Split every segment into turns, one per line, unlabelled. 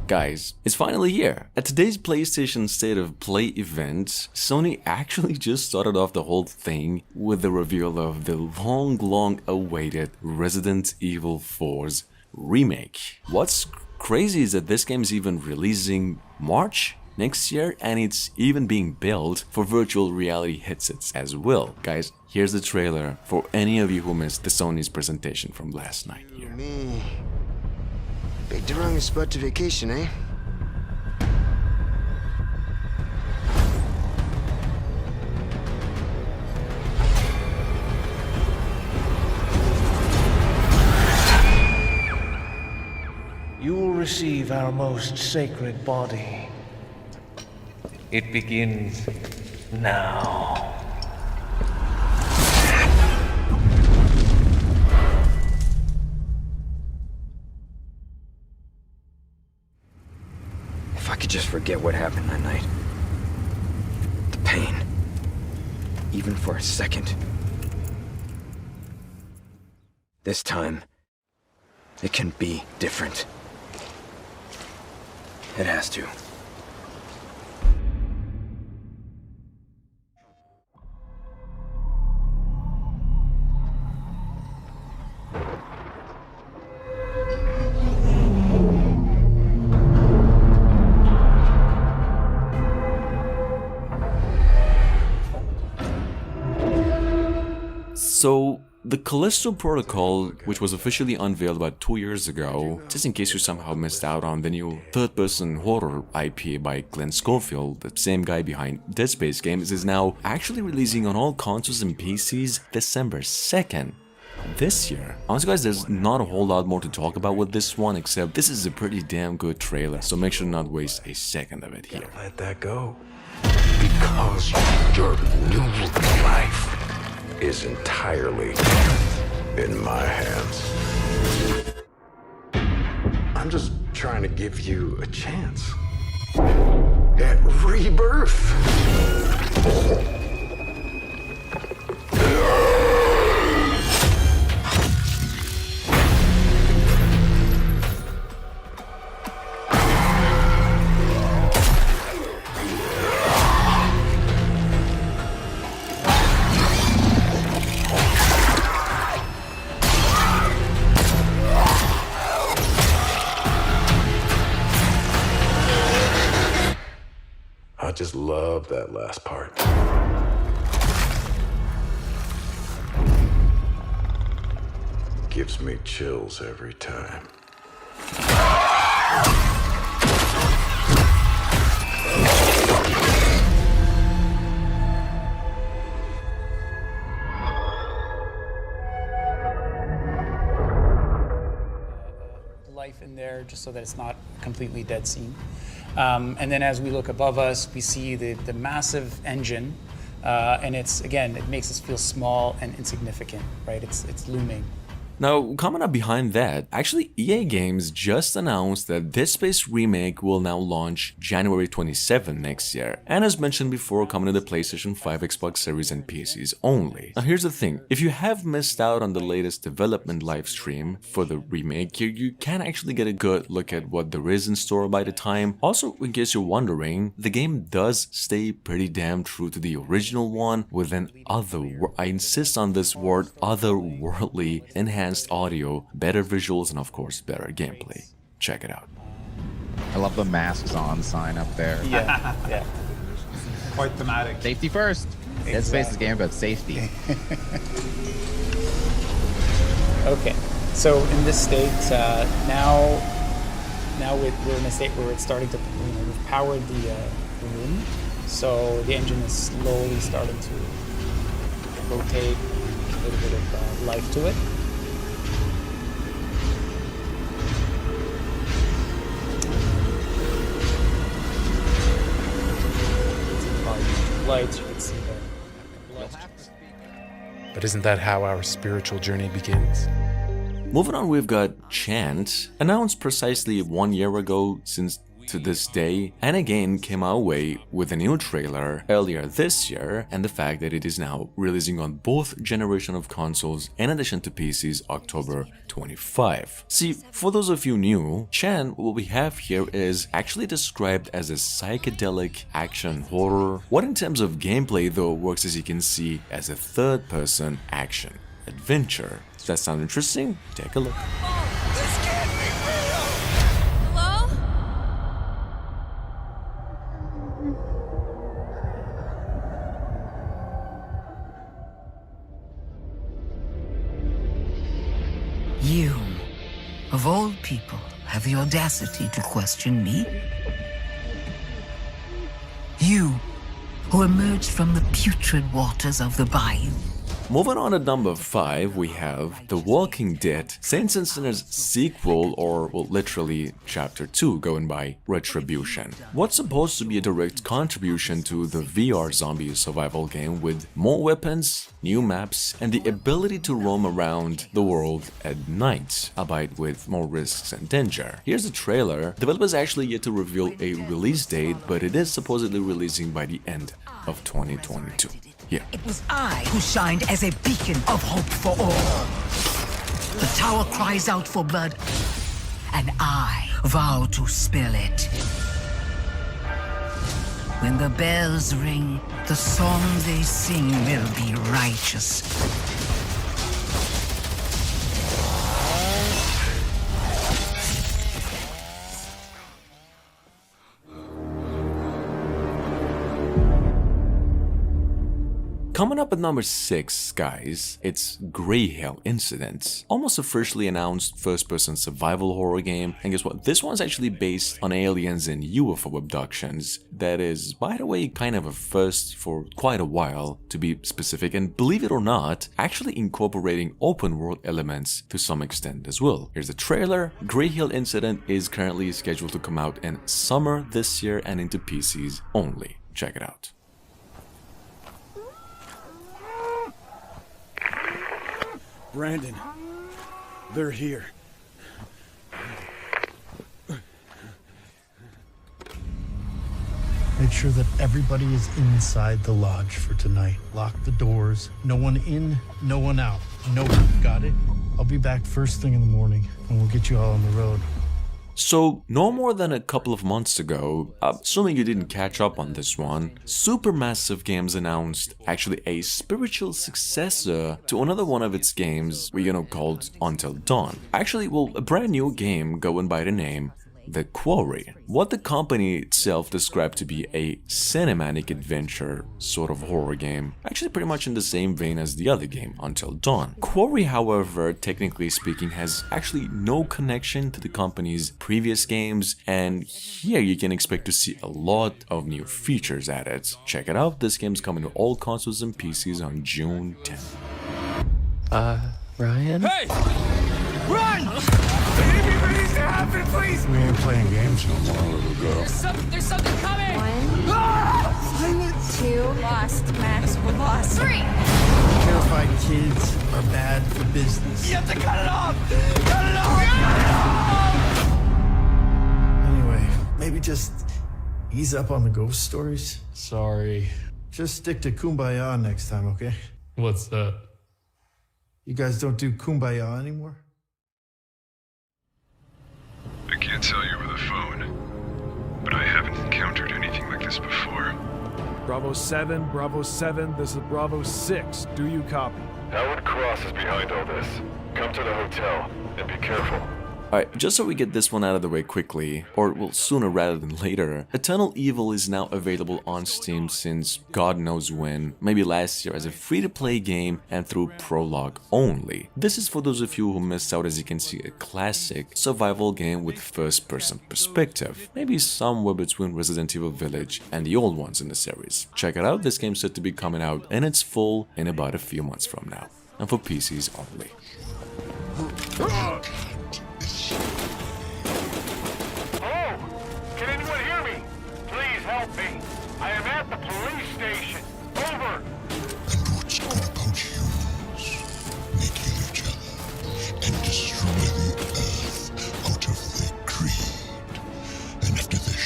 Guys, it's finally here. At today's PlayStation State of Play event, Sony actually just started off the whole thing with the reveal of the long awaited Resident Evil 4's remake. What's crazy is that this game is even releasing March next year, and it's even being built for virtual reality headsets as well. Guys, here's the trailer for any of you who missed the Sony's presentation from last night here.
Me. Big spot to vacation, eh?
You will receive our most sacred body. It begins now.
If I could just forget what happened that night. The pain. Even for a second. This time, it can be different. It has to.
So, the Callisto Protocol, which was officially unveiled about 2 years ago, just in case you somehow missed out on the new third-person horror IP by Glenn Schofield, the same guy behind Dead Space games, is now actually releasing on all consoles and PCs December 2nd. This year. Honestly guys, there's not a whole lot more to talk about with this one, except this is a pretty damn good trailer, so make sure to not waste a second of it here.
Let that go. Because your new life is entirely in my hands. I'm just trying to give you a chance at rebirth. I just love that last part. Gives me chills every time.
Life in there just so that it's not a completely dead scene. And then as we look above us, we see the massive engine, and it makes us feel small and insignificant, right? It's looming.
Now, coming up behind that, actually EA Games just announced that Dead Space Remake will now launch January 27 next year, and as mentioned before, coming to the PlayStation 5, Xbox Series and PCs only. Now here's the thing, if you have missed out on the latest development livestream for the remake, you can actually get a good look at what there is in store by the time. Also, in case you're wondering, the game does stay pretty damn true to the original one with an I insist on this word, otherworldly enhanced audio, better visuals, and of course better gameplay. Check it out.
I love the masks on sign up there.
Yeah, yeah. Quite thematic.
Safety first. Exactly. Dead Space is a game about safety.
Okay, so in this state, now we're in a state where it's starting to, we've powered the room, so the engine is slowly starting to rotate, a little bit of life to it. Lights, you can see the lights.
But isn't that how our spiritual journey begins?
Moving on, we've got Chant, announced precisely 1 year ago, since to this day, and again came our way with a new trailer earlier this year, and the fact that it is now releasing on both generation of consoles in addition to PCs October 25. See, for those of you new, Chan, what we have here is actually described as a psychedelic action horror. What in terms of gameplay though works, as you can see, as a third-person action adventure. Does that sound interesting? Take a look.
This can't be real! Hello?
You, of all people, have the audacity to question me? You, who emerged from the putrid waters of the bayou.
Moving on to number 5, we have The Walking Dead Saints and Sinners sequel, or well, literally Chapter 2, going by Retribution. What's supposed to be a direct contribution to the VR zombie survival game with more weapons, new maps, and the ability to roam around the world at night, albeit with more risks and danger. Here's the trailer. Developers actually yet to reveal a release date, but it is supposedly releasing by the end of 2022. Here.
It was I who shined as a beacon of hope for all. The tower cries out for blood, and I vow to spill it. When the bells ring, the song they sing will be righteous.
Coming up at number 6, guys, it's Grey Hill Incident. Almost officially announced first-person survival horror game, and guess what? This one's actually based on aliens and UFO abductions. That is, by the way, kind of a first for quite a while, to be specific, and believe it or not, actually incorporating open-world elements to some extent as well. Here's the trailer. Grey Hill Incident is currently scheduled to come out in summer this year and into PCs only. Check it out.
Brandon, they're here.
Make sure that everybody is inside the lodge for tonight. Lock the doors. No one in, no one out. No one. Got it? I'll be back first thing in the morning, and we'll get you all on the road.
So, no more than a couple of months ago, assuming you didn't catch up on this one, Supermassive Games announced actually a spiritual successor to another one of its games, called Until Dawn. Actually, well, a brand new game going by the name The Quarry. What the company itself described to be a cinematic adventure sort of horror game, actually pretty much in the same vein as the other game, Until Dawn. Quarry, however, technically speaking, has actually no connection to the company's previous games, and here you can expect to see a lot of new features added. Check it out, this game's coming to all consoles and PCs on June 10th.
Ryan?
Hey! Run! Anything to happen, please!
We ain't playing games no more, little girl.
There's something coming! 1, 2, lost. Max, we're lost. 3!
Terrified kids are bad for business.
You have to cut it off! Cut it off!
Anyway, maybe just ease up on the ghost stories.
Sorry.
Just stick to Kumbaya next time, okay?
What's that?
You guys don't do Kumbaya anymore?
I can't tell you over the phone, but I haven't encountered anything like this before.
Bravo 7, this is Bravo 6. Do you copy?
Howard Cross is behind all this. Come to the hotel, and be careful.
Alright, just so we get this one out of the way quickly, or well, sooner rather than later, Eternal Evil is now available on Steam since God knows when, maybe last year as a free-to-play game and through Prologue only. This is for those of you who missed out, as you can see, a classic survival game with first-person perspective, maybe somewhere between Resident Evil Village and the old ones in the series. Check it out, this game's set to be coming out in its full in about a few months from now, and for PCs only.
Hello? Can anyone hear me? Please help me. I am at the police station. Over.
And what's good about humans? They kill each other and destroy the earth out of their greed. And after their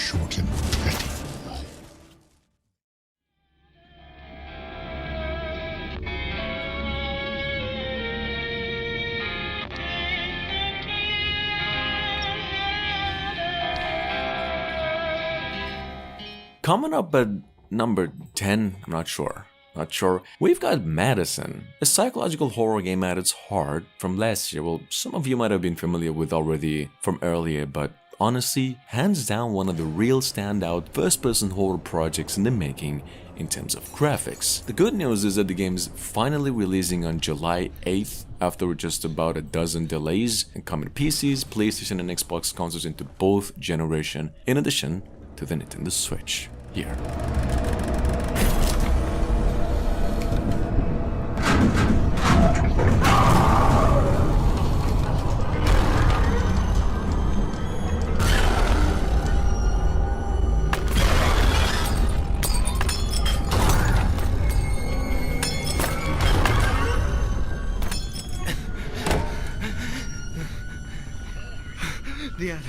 Coming up at number 10, I'm not sure, we've got Madison, a psychological horror game at its heart from last year. Well, some of you might have been familiar with already from earlier, but honestly, hands down one of the real standout first-person horror projects in the making in terms of graphics. The good news is that the game is finally releasing on July 8th after just about a dozen delays and coming to PCs, PlayStation and Xbox consoles into both generation, in addition to the Nintendo Switch. Here.
The attic.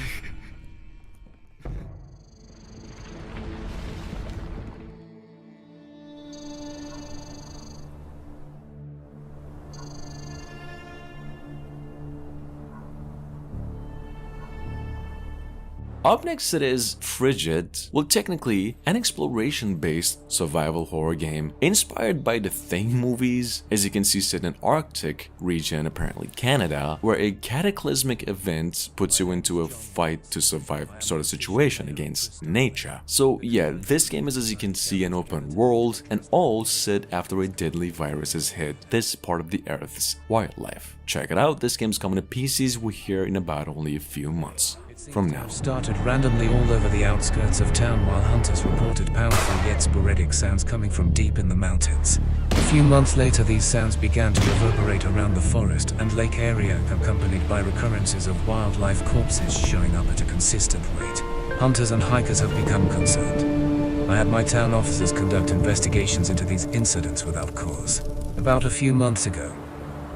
Up next it is Frigid, well technically an exploration-based survival horror game inspired by the Thing movies, as you can see set in an Arctic region, apparently Canada, where a cataclysmic event puts you into a fight to survive sort of situation against nature. So yeah, this game is, as you can see, an open world, and all set after a deadly virus has hit this part of the Earth's wildlife. Check it out, this game's coming to PCs we hear in about only a few months from now.
Started randomly all over the outskirts of town while hunters reported powerful yet sporadic sounds coming from deep in the mountains. A few months later, these sounds began to reverberate around the forest and lake area, accompanied by recurrences of wildlife corpses showing up at a consistent rate. Hunters and hikers have become concerned. I had my town officers conduct investigations into these incidents without cause. About a few months ago,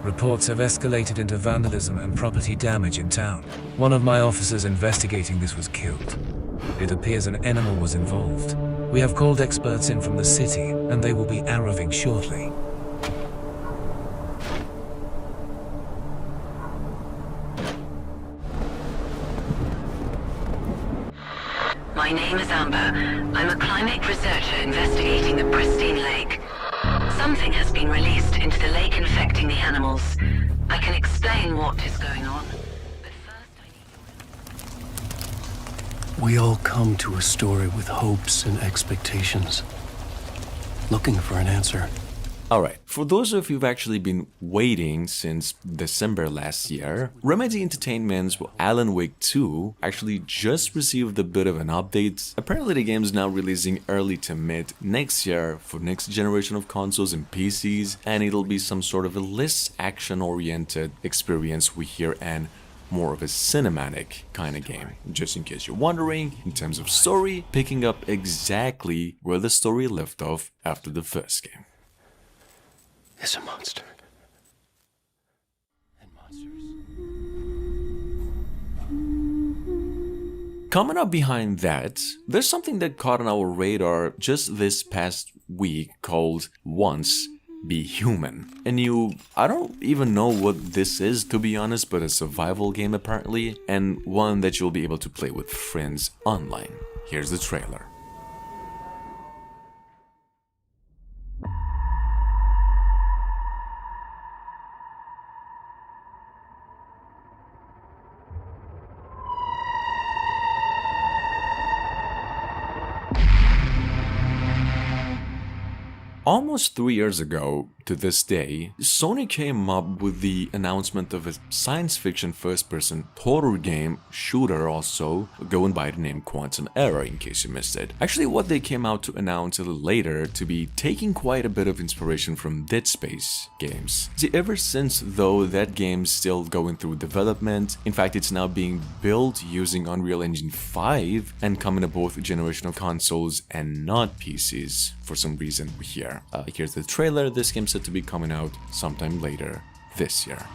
reports have escalated into vandalism and property damage in town. One of my officers investigating this was killed. It appears an animal was involved. We have called experts in from the city, and they will be arriving shortly.
My name is Amber. I'm a climate researcher investigating the pristine lake. Something has been released into the lake infecting the animals. I can explain what is going on, but first I need...
We all come to a story with hopes and expectations, looking for an answer.
Alright, for those of you who've actually been waiting since December last year, Remedy Entertainment's Alan Wake 2 actually just received a bit of an update. Apparently the game is now releasing early to mid next year for next generation of consoles and PCs, and it'll be some sort of a less action-oriented experience we hear, and more of a cinematic kind of game. Just in case you're wondering, in terms of story, picking up exactly where the story left off after the first game.
Is a monster. And monsters.
Coming up behind that, there's something that caught on our radar just this past week called Once Be Human. I don't even know what this is, to be honest, but a survival game apparently, and one that you'll be able to play with friends online. Here's the trailer. Almost 3 years ago, to this day, Sony came up with the announcement of a science fiction first-person horror game shooter, also going by the name Quantum Error, in case you missed it. Actually, what they came out to announce a little later to be taking quite a bit of inspiration from Dead Space games. See, ever since though, that game's still going through development. In fact, it's now being built using Unreal Engine 5 and coming to both generation of consoles and not PCs for some reason here. Here's the trailer. This game's set to be coming out sometime later this year.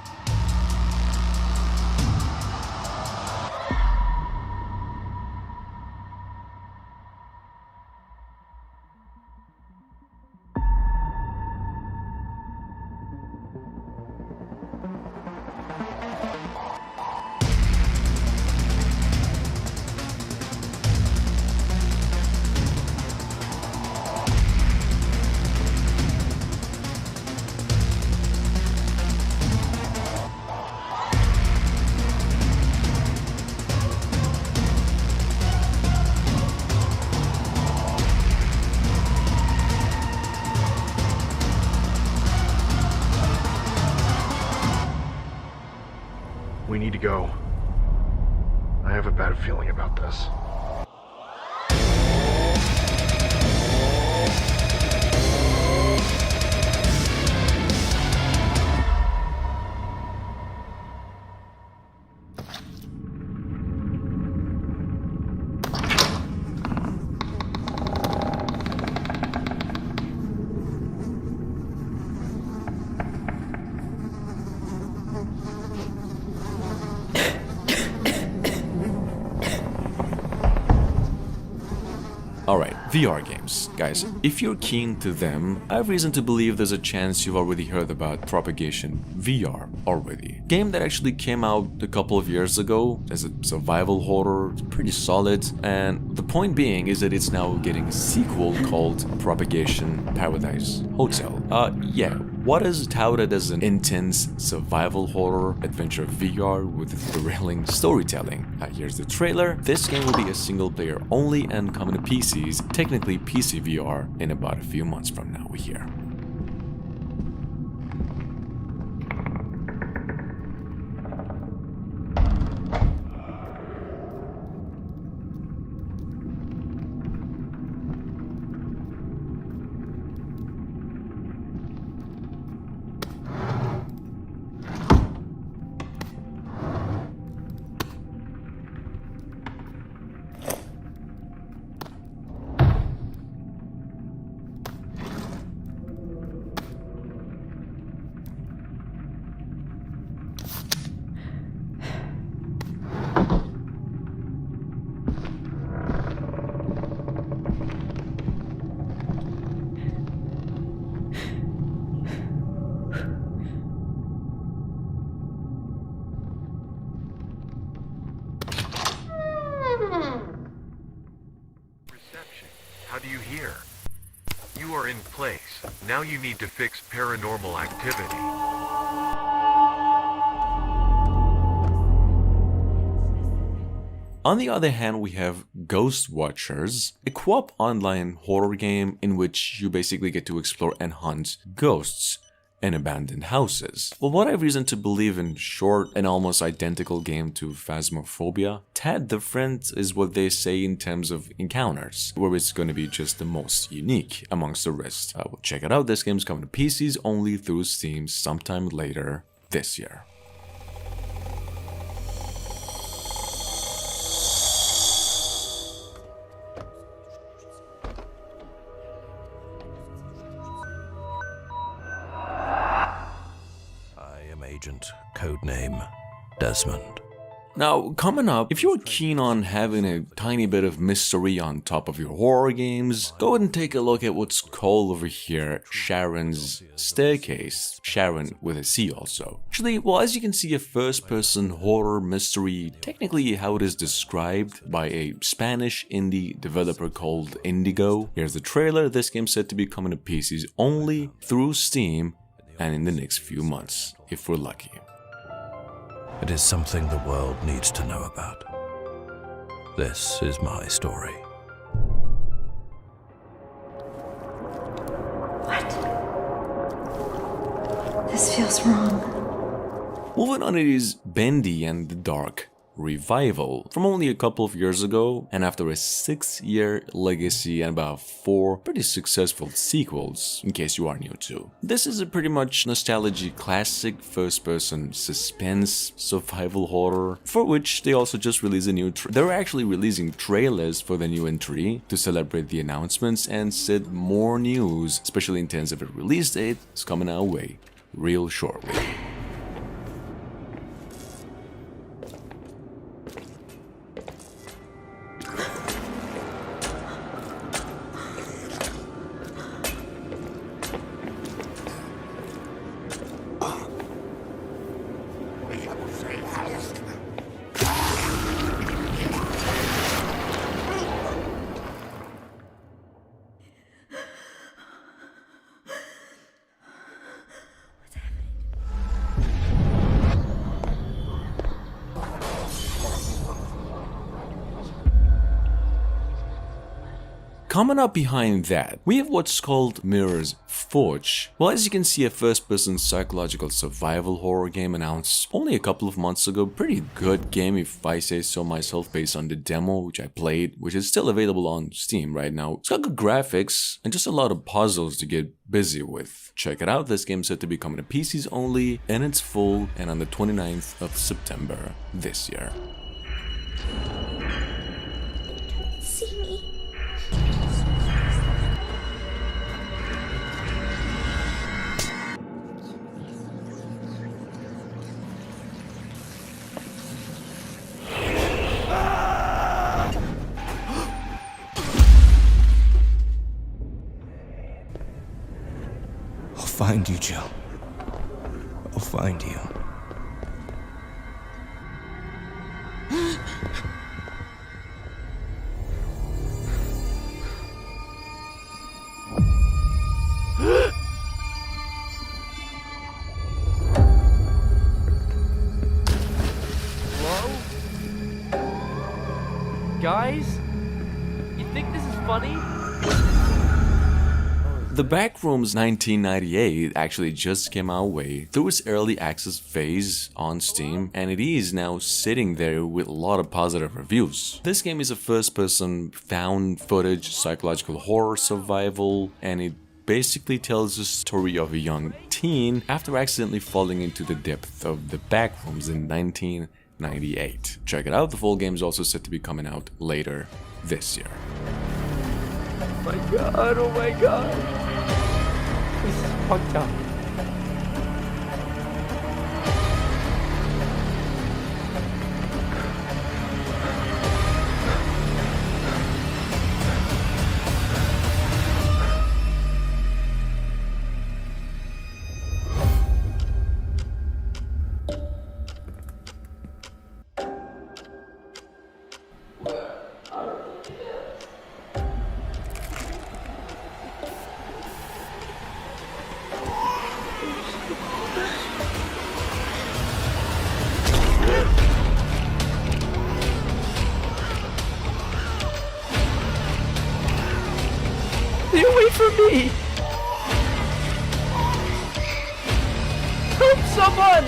feeling about this.
Alright, VR games. Guys, if you're keen to them, I have reason to believe there's a chance you've already heard about Propagation VR already. Game that actually came out a couple of years ago as a survival horror, it's pretty solid, and the point being is that it's now getting a sequel called Propagation Paradise Hotel. Yeah, what is touted as an intense survival horror adventure VR with thrilling storytelling? Here's the trailer. This game will be a single player only and coming to PCs, technically PC VR, in about a few months from now here.
How do you hear? You are in place. Now you need to fix paranormal activity.
On the other hand, we have Ghost Watchers, a co-op online horror game in which you basically get to explore and hunt ghosts in abandoned houses. Well, what I have reason to believe in short and almost identical game to Phasmophobia, tad different is what they say in terms of encounters, where it's going to be just the most unique amongst the rest. Well, check it out, this game's coming to PCs only through Steam sometime later this year.
Agent, codename Desmond.
Now, coming up, if you're keen on having a tiny bit of mystery on top of your horror games, go ahead and take a look at what's called over here Sharon's Staircase. Sharon with a C also. Actually, well, as you can see, a first-person horror mystery, technically how it is described by a Spanish indie developer called Indigo. Here's the trailer. This game's set to be coming to PCs only through Steam and in the next few months, if we're lucky.
It is something the world needs to know about. This is my story.
What? This feels wrong.
Moving on, it is Bendy and the Dark revival from only a couple of years ago, and after a 6-year legacy and about 4 pretty successful sequels, in case you are new to. This is a pretty much nostalgic classic first-person suspense survival horror, for which they also just released a new they're actually releasing trailers for the new entry to celebrate the announcements, and said more news, especially in terms of a release date, is coming our way real shortly. Coming up behind that, we have what's called Mirror's Forge. Well, as you can see, a first-person psychological survival horror game announced only a couple of months ago. Pretty good game if I say so myself, based on the demo which I played, which is still available on Steam right now. It's got good graphics and just a lot of puzzles to get busy with. Check it out, this game's set to be coming to PCs only in its full and on the 29th of September this year.
See me.
I'll find you, Jill. I'll find you.
Hello? Guys? You think this is funny?
The Backrooms 1998 actually just came our way through its early access phase on Steam, and it is now sitting there with a lot of positive reviews. This game is a first-person found footage psychological horror survival, and it basically tells the story of a young teen after accidentally falling into the depth of the backrooms in 1998. Check it out, the full game is also set to be coming out later this year.
Oh my god, oh my god. This is fucked up. Stay away from me! Help someone!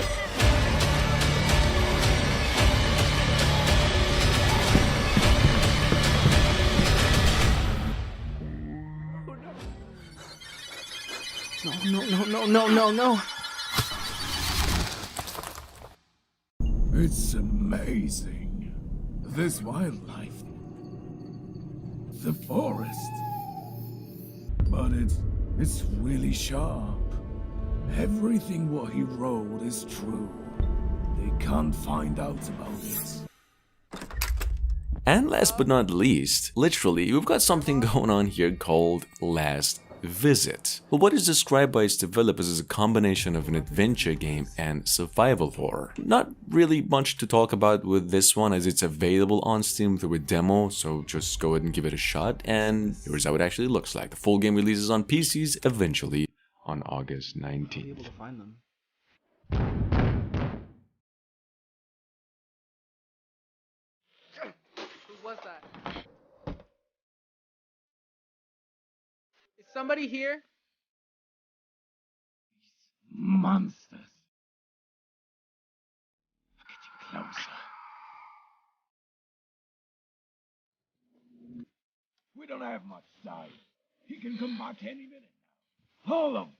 No.
It's amazing. This wildlife. The forest. But it's really sharp. Everything what he wrote is true. They can't find out about it.
And last but not least, literally, we've got something going on here called Last Visit. Well, what is described by its developers as a combination of an adventure game and survival horror. Not really much to talk about with this one, as it's available on Steam through a demo, so just go ahead and give it a shot, and here's how it actually looks like. The full game releases on PCs eventually on August 19th.
Able to find them. Who was that? Is somebody here?
Monsters. Getting closer. We don't have much time. He can come back any minute now. All of them.